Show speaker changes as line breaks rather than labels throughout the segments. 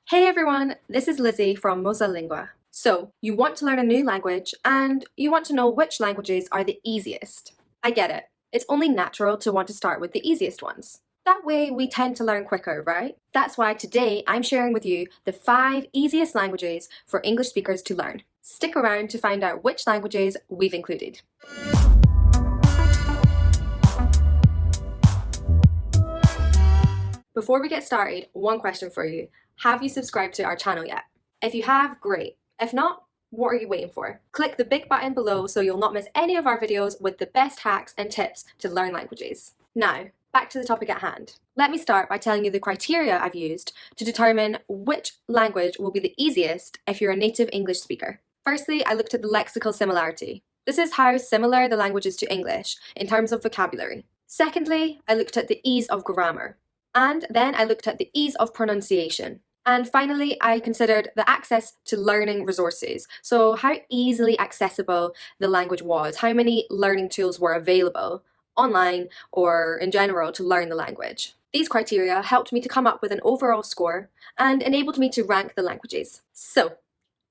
Hey everyone, this is Lizzie from Mosalingua. So, you want to learn a new language and you want to know which languages are the easiest. I get it. It's only natural to want to start with the easiest ones. That way we tend to learn quicker, right? That's why today I'm sharing with you the 5 easiest languages for English speakers to learn. Stick around to find out which languages we've included. Before we get started, one question for you. Have you subscribed to our channel yet? If you have, great. If not, what are you waiting for? Click the big button below so you'll not miss any of our videos with the best hacks and tips to learn languages. Now, back to the topic at hand. Let me start by telling you the criteria I've used to determine which language will be the easiest if you're a native English speaker. Firstly, I looked at the lexical similarity. This is how similar the language is to English in terms of vocabulary. Secondly, I looked at the ease of grammar. And then I looked at the ease of pronunciation. And finally, I considered the access to learning resources. So how easily accessible the language was, how many learning tools were available online or in general to learn the language. These criteria helped me to come up with an overall score and enabled me to rank the languages. So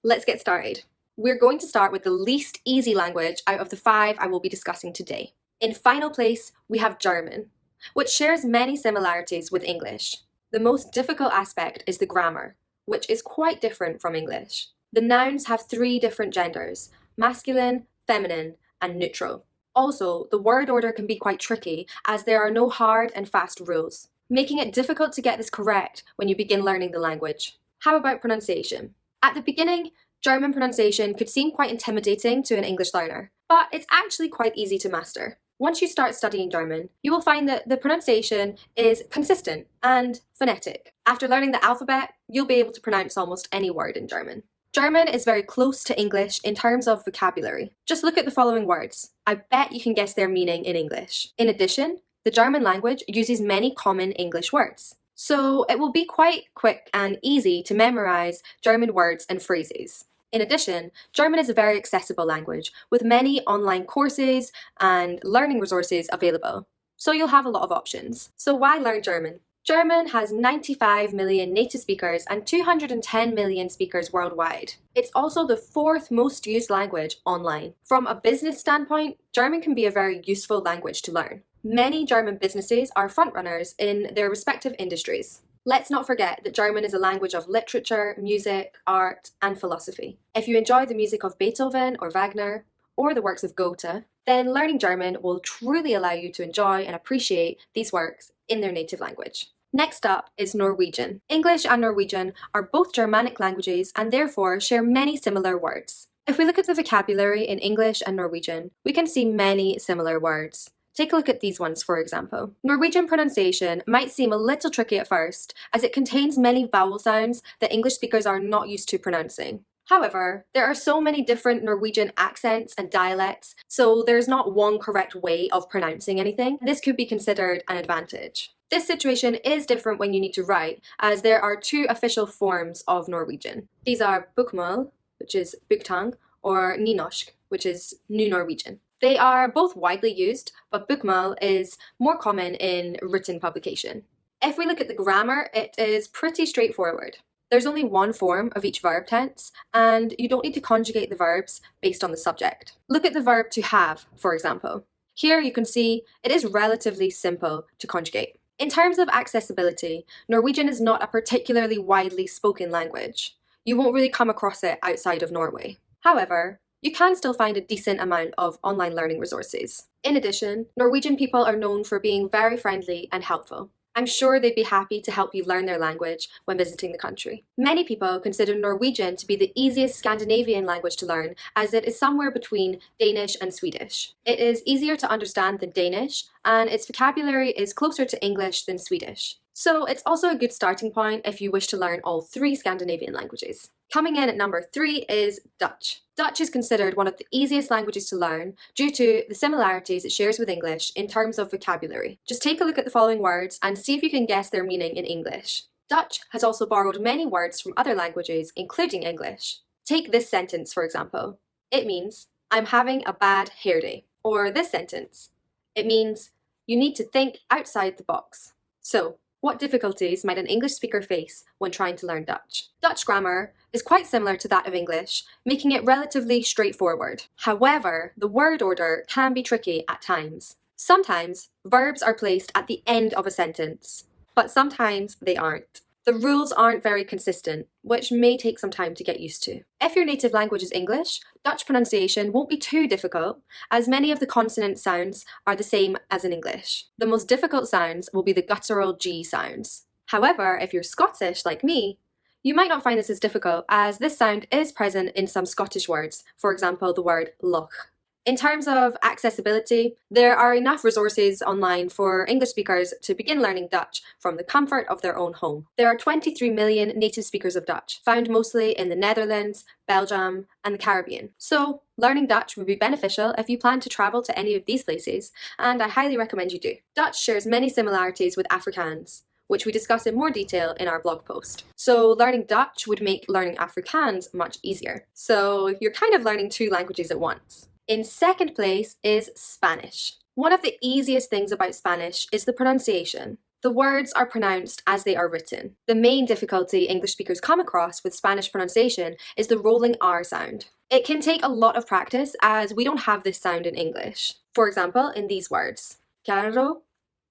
let's get started. We're going to start with the least easy language out of the 5 I will be discussing today. In final place, we have German, which shares many similarities with English. The most difficult aspect is the grammar, which is quite different from English. The nouns have 3 different genders: masculine, feminine, and neutral. Also, the word order can be quite tricky as there are no hard and fast rules, making it difficult to get this correct when you begin learning the language. How about pronunciation? At the beginning, German pronunciation could seem quite intimidating to an English learner, but it's actually quite easy to master. Once you start studying German, you will find that the pronunciation is consistent and phonetic. After learning the alphabet, you'll be able to pronounce almost any word in German. German is very close to English in terms of vocabulary. Just look at the following words. I bet you can guess their meaning in English. In addition, the German language uses many common English words. So it will be quite quick and easy to memorize German words and phrases. In addition, German is a very accessible language with many online courses and learning resources available. So you'll have a lot of options. So why learn German? German has 95 million native speakers and 210 million speakers worldwide. It's also the 4th most used language online. From a business standpoint, German can be a very useful language to learn. Many German businesses are frontrunners in their respective industries. Let's not forget that German is a language of literature, music, art, and philosophy. If you enjoy the music of Beethoven or Wagner, or the works of Goethe, then learning German will truly allow you to enjoy and appreciate these works in their native language. Next up is Norwegian. English and Norwegian are both Germanic languages and therefore share many similar words. If we look at the vocabulary in English and Norwegian, we can see many similar words. Take a look at these ones, for example. Norwegian pronunciation might seem a little tricky at first, as it contains many vowel sounds that English speakers are not used to pronouncing. However, there are so many different Norwegian accents and dialects, so there's not one correct way of pronouncing anything. This could be considered an advantage. This situation is different when you need to write, as there are 2 official forms of Norwegian. These are bokmål, which is bokmål, or nynorsk, which is New Norwegian. They are both widely used, but bokmål is more common in written publication. If we look at the grammar, it is pretty straightforward. There's only one form of each verb tense, and you don't need to conjugate the verbs based on the subject. Look at the verb to have, for example. Here you can see it is relatively simple to conjugate. In terms of accessibility, Norwegian is not a particularly widely spoken language. You won't really come across it outside of Norway. However, you can still find a decent amount of online learning resources. In addition, Norwegian people are known for being very friendly and helpful. I'm sure they'd be happy to help you learn their language when visiting the country. Many people consider Norwegian to be the easiest Scandinavian language to learn, as it is somewhere between Danish and Swedish. It is easier to understand than Danish, and its vocabulary is closer to English than Swedish. So it's also a good starting point if you wish to learn all 3 Scandinavian languages. Coming in at number 3 is Dutch. Dutch is considered one of the easiest languages to learn due to the similarities it shares with English in terms of vocabulary. Just take a look at the following words and see if you can guess their meaning in English. Dutch has also borrowed many words from other languages, including English. Take this sentence, for example. It means, I'm having a bad hair day. Or this sentence. It means, you need to think outside the box. So, What difficulties might an English speaker face when trying to learn Dutch? Dutch grammar is quite similar to that of English, making it relatively straightforward. However, the word order can be tricky at times. Sometimes, verbs are placed at the end of a sentence, but sometimes they aren't. The rules aren't very consistent, which may take some time to get used to. If your native language is English, Dutch pronunciation won't be too difficult, as many of the consonant sounds are the same as in English. The most difficult sounds will be the guttural G sounds. However, if you're Scottish like me, you might not find this as difficult, as this sound is present in some Scottish words, for example the word loch. In terms of accessibility, there are enough resources online for English speakers to begin learning Dutch from the comfort of their own home. There are 23 million native speakers of Dutch, found mostly in the Netherlands, Belgium, and the Caribbean. So, learning Dutch would be beneficial if you plan to travel to any of these places, and I highly recommend you do. Dutch shares many similarities with Afrikaans, which we discuss in more detail in our blog post. So learning Dutch would make learning Afrikaans much easier. So you're kind of learning two languages at once. In second place is Spanish. One of the easiest things about Spanish is the pronunciation. The words are pronounced as they are written. The main difficulty English speakers come across with Spanish pronunciation is the rolling R sound. It can take a lot of practice as we don't have this sound in English. For example, in these words, carro,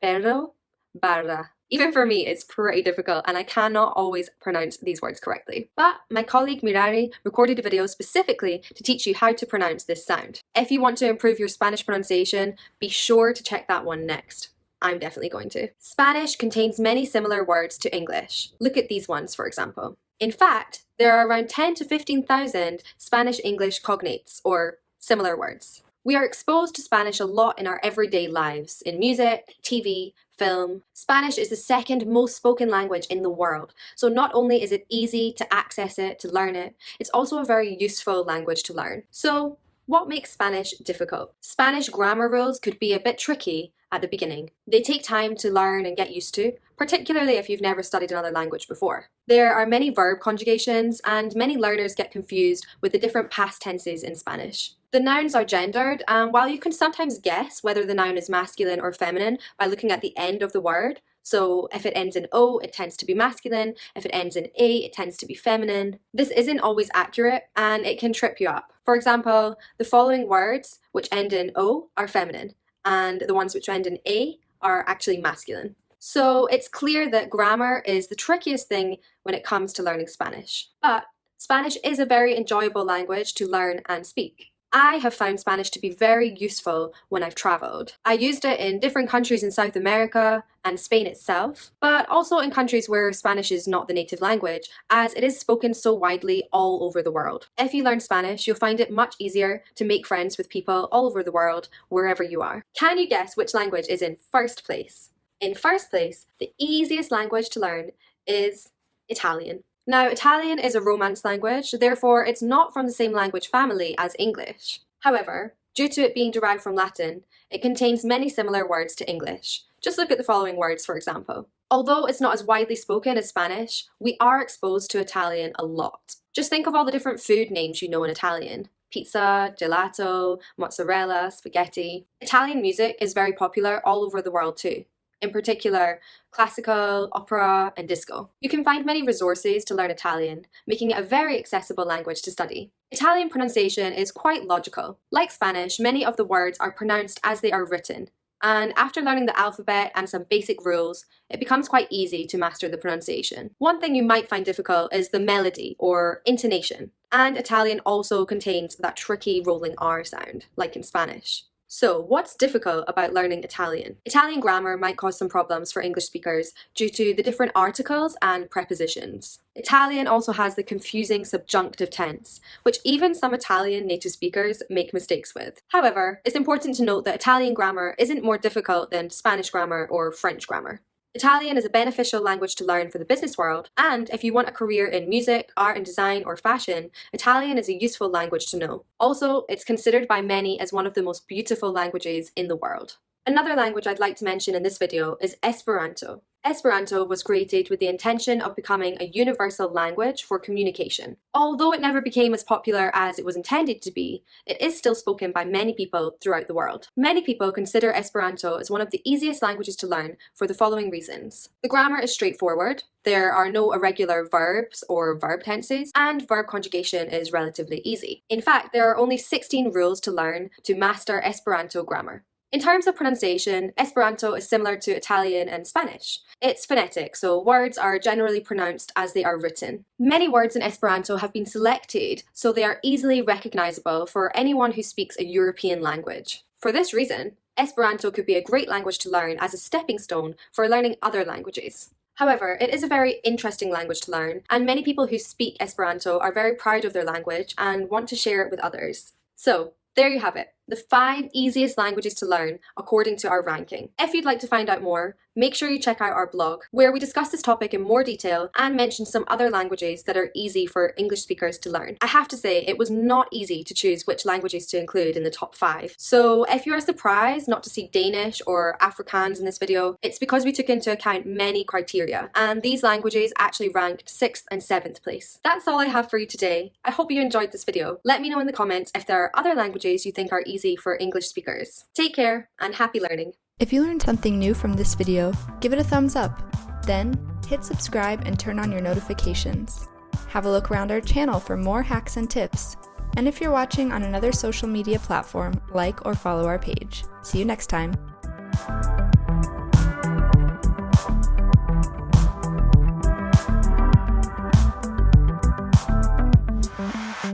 perro, barra. Even for me, it's pretty difficult and I cannot always pronounce these words correctly. But my colleague Mirari recorded a video specifically to teach you how to pronounce this sound. If you want to improve your Spanish pronunciation, be sure to check that one next. I'm definitely going to. Spanish contains many similar words to English. Look at these ones, for example. In fact, there are around 10 to 15,000 Spanish-English cognates, or similar words. We are exposed to Spanish a lot in our everyday lives, in music, TV, film. Spanish is the second most spoken language in the world, so not only is it easy to access it, to learn it, it's also a very useful language to learn. So, what makes Spanish difficult? Spanish grammar rules could be a bit tricky at the beginning. They take time to learn and get used to, particularly if you've never studied another language before. There are many verb conjugations, and many learners get confused with the different past tenses in Spanish. The nouns are gendered, and while you can sometimes guess whether the noun is masculine or feminine by looking at the end of the word, so if it ends in O, it tends to be masculine, if it ends in A, it tends to be feminine, this isn't always accurate and it can trip you up. For example, the following words, which end in O, are feminine, and the ones which end in A are actually masculine. So it's clear that grammar is the trickiest thing when it comes to learning Spanish. But Spanish is a very enjoyable language to learn and speak. I have found Spanish to be very useful when I've travelled. I used it in different countries in South America and Spain itself, but also in countries where Spanish is not the native language, as it is spoken so widely all over the world. If you learn Spanish, you'll find it much easier to make friends with people all over the world, wherever you are. Can you guess which language is in first place? In first place, the easiest language to learn is Italian. Now, Italian is a Romance language, therefore it's not from the same language family as English. However, due to it being derived from Latin, it contains many similar words to English. Just look at the following words, for example. Although it's not as widely spoken as Spanish, we are exposed to Italian a lot. Just think of all the different food names you know in Italian. Pizza, gelato, mozzarella, spaghetti. Italian music is very popular all over the world too. In particular, classical, opera, and disco. You can find many resources to learn Italian, making it a very accessible language to study. Italian pronunciation is quite logical. Like Spanish, many of the words are pronounced as they are written, and after learning the alphabet and some basic rules, it becomes quite easy to master the pronunciation. One thing you might find difficult is the melody or intonation, and Italian also contains that tricky rolling R sound, like in Spanish. So, what's difficult about learning Italian? Italian grammar might cause some problems for English speakers due to the different articles and prepositions. Italian also has the confusing subjunctive tense, which even some Italian native speakers make mistakes with. However, it's important to note that Italian grammar isn't more difficult than Spanish grammar or French grammar. Italian is a beneficial language to learn for the business world, and if you want a career in music, art and design, or fashion, Italian is a useful language to know. Also, it's considered by many as one of the most beautiful languages in the world. Another language I'd like to mention in this video is Esperanto. Esperanto was created with the intention of becoming a universal language for communication. Although it never became as popular as it was intended to be, it is still spoken by many people throughout the world. Many people consider Esperanto as one of the easiest languages to learn for the following reasons. The grammar is straightforward, there are no irregular verbs or verb tenses, and verb conjugation is relatively easy. In fact, there are only 16 rules to learn to master Esperanto grammar. In terms of pronunciation, Esperanto is similar to Italian and Spanish. It's phonetic, so words are generally pronounced as they are written. Many words in Esperanto have been selected so they are easily recognizable for anyone who speaks a European language. For this reason, Esperanto could be a great language to learn as a stepping stone for learning other languages. However, it is a very interesting language to learn, and many people who speak Esperanto are very proud of their language and want to share it with others. So, there you have it, the 5 easiest languages to learn according to our ranking. If you'd like to find out more, make sure you check out our blog, where we discuss this topic in more detail and mention some other languages that are easy for English speakers to learn. I have to say, it was not easy to choose which languages to include in the top 5. So if you're surprised not to see Danish or Afrikaans in this video, it's because we took into account many criteria, and these languages actually ranked 6th and 7th place. That's all I have for you today. I hope you enjoyed this video. Let me know in the comments if there are other languages you think are easy for English speakers. Take care and happy learning.
If you learned something new from this video, give it a thumbs up. Then, hit subscribe and turn on your notifications. Have a look around our channel for more hacks and tips. And if you're watching on another social media platform, like or follow our page. See you next time.